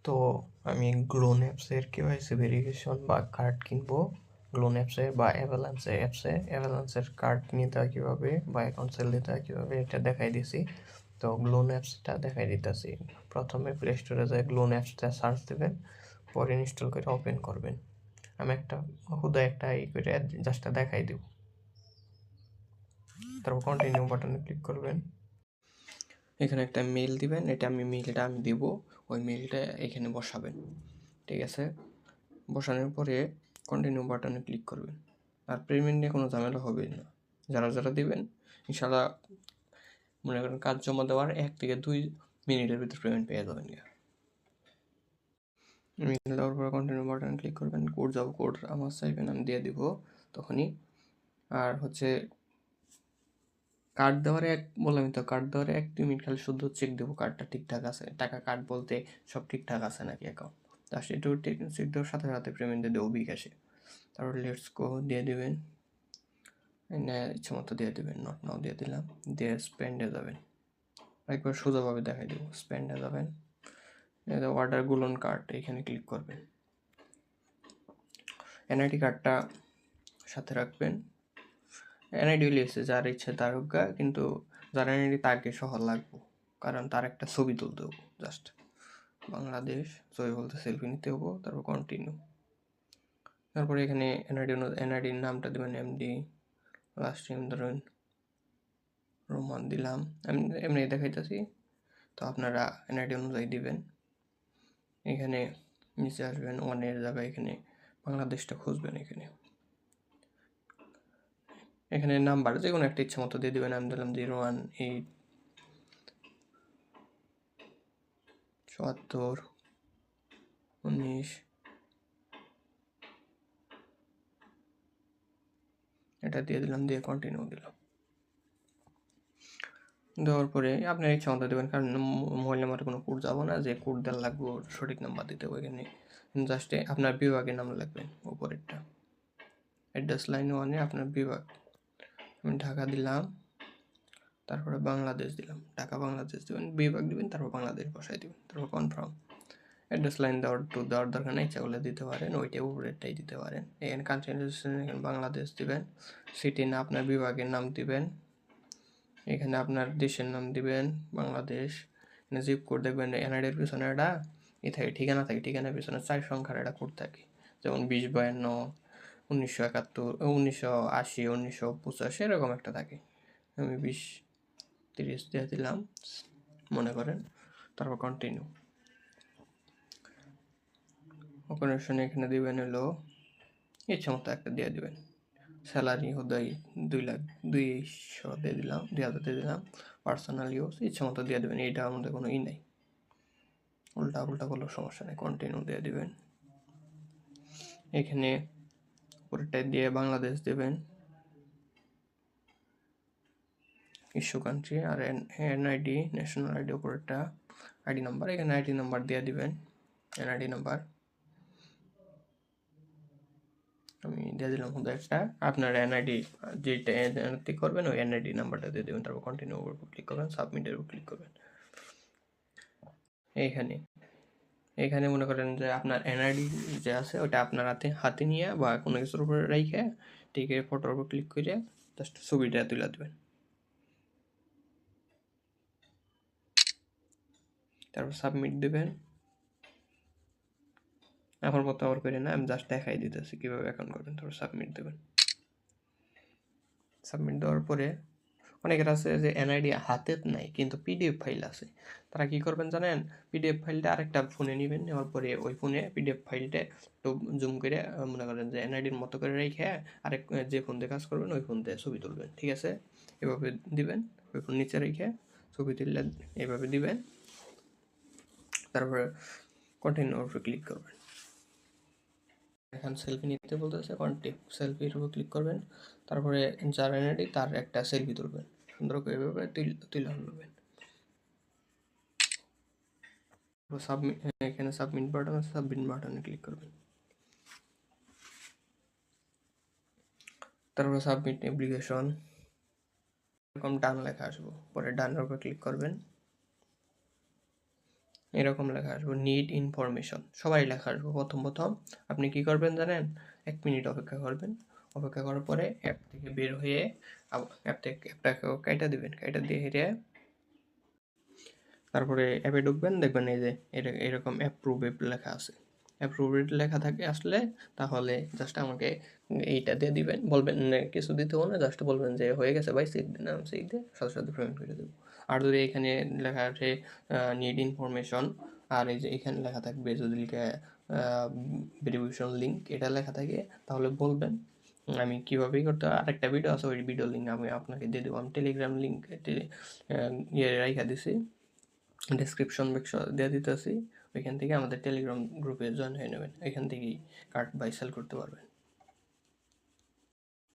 তো আমি গ্লোন অ্যাপসের কেওয়াইসি ভেরিফিকেশন বা কার্ড কিনবো। গ্লোন অ্যাপসে বা অ্যাভালান্সের কার্ড নিতে হয় কীভাবে বা অ্যাকাউন্ট সেল দিতে হয় কীভাবে এটা দেখাই দিছি। তো গ্লোন অ্যাপসটা দেখাই দিতেছি। প্রথমে প্লে স্টোরে যায় গ্লোন অ্যাপসটা সার্চ দেবেন, পরে ইনস্টল করে ওপেন করবেন। আমি একটা করে জাস্ট দেখাই দেব। তারপর কন্টিনিউ বাটনে ক্লিক করবেন। এখানে একটা মেল দিবেন, মেলটা আমি দিব, ওই মেলটা এখানে বসাবেন। ঠিক আছে, বসানোর পরে কন্টিনিউ বাটনে ক্লিক করবেন। আর পেমেন্ট নিয়ে কোনো ঝামেলা হবে না। যারা দিবেন ইনশাল্লাহ মনে করেন কাজ জমা দেওয়ার 1 থেকে 2 মিনিটের ভিতর পেমেন্ট পেয়ে যাবেন। মেল দেওয়ার পরে কন্টিনিউ বাটনে ক্লিক করবেন। কোড আমার চাইবেন, আমি দিয়ে দিব তখনই। আর কার্ড দেওয়ার কার্ড দেওয়ার 1-2 মিনিট খালি শুধু চেক দেবো কার্ডটা ঠিকঠাক আছে, টাকা কার্ড বলতে সব ঠিকঠাক আছে নাকি অ্যাকাউন্ট। জাস্ট একটু চেক দেওয়ার সাথে সাথে পেমেন্ট দিয়ে দেবো বিকাশে। তারপর লেটস গো দিয়ে দেবেন, ইচ্ছা মতো দিয়ে দেবেন, নট নাও দিয়ে দিলাম, দিয়ে স্পেন্ডে যাবেন। একবার সোজাভাবে দেখাই দেবো, স্পেন্ডে যাবেন, অর্ডার গ্লোন কার্ড এখানে ক্লিক করবেন। এনআইডি কার্ডটা সাথে রাখবেন। এনআইডি লিখছে যার ইচ্ছে তার হোক, কিন্তু যার এনআইডি তাকে সহ লাগবো, কারণ তার একটা ছবি তুলতে হবো। জাস্ট বাংলাদেশ ছবি বলতে সেলফি নিতে হবো, তারপর কন্টিনিউ। তারপরে এখানে এনআইডির নামটা দেবেন এমডি, লাস্ট টাইম ধরুন রোমান দিলাম, এমনি দেখাইতেছি। তো আপনারা এনআইডি অনুযায়ী দিবেন। এখানে নিচে আসবেন, ওয়ানের জায়গায় এখানে বাংলাদেশটা খুঁজবেন। এখানে নাম্বার যে কোনো একটা ইচ্ছা মতো দিয়ে দেবেন। আমি দিলাম 0187419। এটা দিয়ে দিলাম, দিয়ে কন্টিনিউ দিলাম। দেওয়ার পরে আপনার ইচ্ছা মতো দেবেন, কারণ মোবাইল নাম্বারে কোনো কোড যাবো না, যে কোড দেওয়া লাগবে সঠিক নাম্বার দিতে হবে। এখানে জাস্টে আপনার বিভাগের নাম লিখবেন উপরেরটা, অ্যাড্রেস লাইন 1-এ আপনার বিভাগ। আমি ঢাকা দিলাম, তারপরে বাংলাদেশ দিলাম, ঢাকা বাংলাদেশ দেবেন, বিভাগ দিবেন, তারপর বাংলাদেশ বসাই দেবেন, তারপর কনফার্ম। অ্যাড্রেস লাইন দেওয়ার দরকার নেই, ইচ্ছা করলে দিতে পারেন, ওইটাই উপরেরটাই দিতে পারেন। এখানে কান্ট্রি বাংলাদেশ দিবেন, সিটি না আপনার বিভাগের নাম দিবেন, এখানে আপনার দেশের নাম দিবেন বাংলাদেশ। এখানে জিপ কোড দেখবেন, এনআইডির পিছনে এটা থাকে, ঠিকানা থাকে, ঠিকানার পিছনে 4 সংখ্যার একটা কোড থাকে, যেমন 2052, 1971, 1980, 1985 এরকম একটা থাকে। আমি 2030 দিয়ে দিলাম মনে করেন, তারপর কন্টিনিউ। অপারেশন এখানে দিবেন হলো ইচ্ছা মতো একটা দিয়ে দিবেন। স্যালারি হুদাই 2,200 দিয়ে দিলাম, 2,000 দিয়ে দিলাম। পার্সোনাল ইউজ ইচ্ছা মতো দিয়ে দেবেন, এইটা আমাদের কোনো নেই, উল্টা করলেও সমস্যা নেই, কন্টিনিউ দিয়ে দিবেন। এখানে উপরেরটায় দিয়ে বাংলাদেশ দেবেন, ইস্যু কান্ট্রি, আর এনআইডি ন্যাশনাল আইডি উপরেরটা, আইডি নাম্বার, এখানে আইডি নাম্বার দিয়ে দিবেন, এনআইডি নাম্বার আমি দিয়ে দিলাম একটা। আপনার এনআইডি যেটা এনআইডি করবেন ওই এনআইডি নাম্বারটা দিয়ে দেবেন, তারপর কন্টিনিউ উপর ক্লিক করবেন, সাবমিটের উপর ক্লিক করবেন। এখানে মনে করেন যে আপনার এনআইডি যে আছে ওটা আপনার হাতে নিয়ে বা কোনো কিছুর উপরে রেখে ঠিক ফটোর উপর ক্লিক করে জাস্ট ছবিটা তুলে দেবেন, তারপর সাবমিট দেবেন। আমার মতো আবার করে না, আমি জাস্ট দেখাই দিতেছি কীভাবে অ্যাকাউন্ট করবেন। তারপর সাবমিট দেবেন। সাবমিট দেওয়ার পরে অনেকের আছে যে এনআইডি হাতে নাই কিন্তু পিডিএফ ফাইল আছে, তারা কি করবেন জানেন, পিডিএফ ফাইলটা আরেকটা ফোনে নেবেন, নেওয়ার পরে ওই ফোনে পিডিএফ ফাইলটা একটু জুম করে মনে করেন যে এনআইডির মতো করে রেখে আরেক যে ফোন দিয়ে কাজ করবেন ওই ফোন দিয়ে ছবি তুলবেন। ঠিক আছে, এভাবে দিবেন, ওই ফোন নিচে রেখে ছবি তুললে এভাবে দিবেন, তারপরে কন্টিনিউর উপরে ক্লিক করবেন। এখন সেলফি নিতে বলতেছে, সেলফির উপর ক্লিক করবেন, তারপরে যার এনআইডি তার একটা সেলফি তুলবেন, সুন্দর করে এভাবে তুলে নেবেন। সাবমিট, এখানে সাবমিট বাটন আছে, সাবমিট বাটনে ক্লিক করবেন, তারপরে সাবমিট অ্যাপ্লিকেশন এরকম ডান লেখা আসবো, পরে ডানের উপর ক্লিক করবেন। এরকম লেখা আসবে নিড ইনফরমেশন, সবাই লেখা আসবে। প্রথম আপনি কি করবেন জানেন, 1 মিনিট অপেক্ষা করবেন। অপেক্ষা করার পরে অ্যাপ থেকে বের হয়ে অ্যাপটাকে কাইটা দিবেন, কাইটা দিয়ে তারপরে অ্যাপে ঢুকবেন, দেখবেন এই যে এরকম অ্যাপ্রুভেড লেখা আছে। অ্যাপ্রুভেড লেখা থাকে আসলে, তাহলে জাস্ট আমাকে এইটা দিয়ে দিবেন, বলবেন কিছু দিতে হবে না, জাস্ট বলবেন যে হয়ে গেছে ভাই, চেক দিন, আমি চেক দিয়ে সাথে সাথে পেমেন্ট করে দেবো। আর যদি এখানে লেখা আছে নিড ইনফরমেশন, আর এই যে এখানে লেখা থাকবে যদি লিখে ভেরিফিকেশন লিঙ্ক এটা লেখা থাকে, তাহলে বলবেন আমি কীভাবেই করতে হয়। আরেকটা ভিডিও আছে, ওই ভিডিও লিঙ্ক আমি আপনাকে দিয়ে দেবো। আমি টেলিগ্রাম লিঙ্ক ইয়ে রাইখা দিছি, ডেসক্রিপশন বক্স দিয়ে দিতেছি, ওইখান থেকে আমাদের টেলিগ্রাম গ্রুপে জয়েন হয়ে নেবেন, এখান থেকেই কার্ড বাই সেল করতে পারবেন।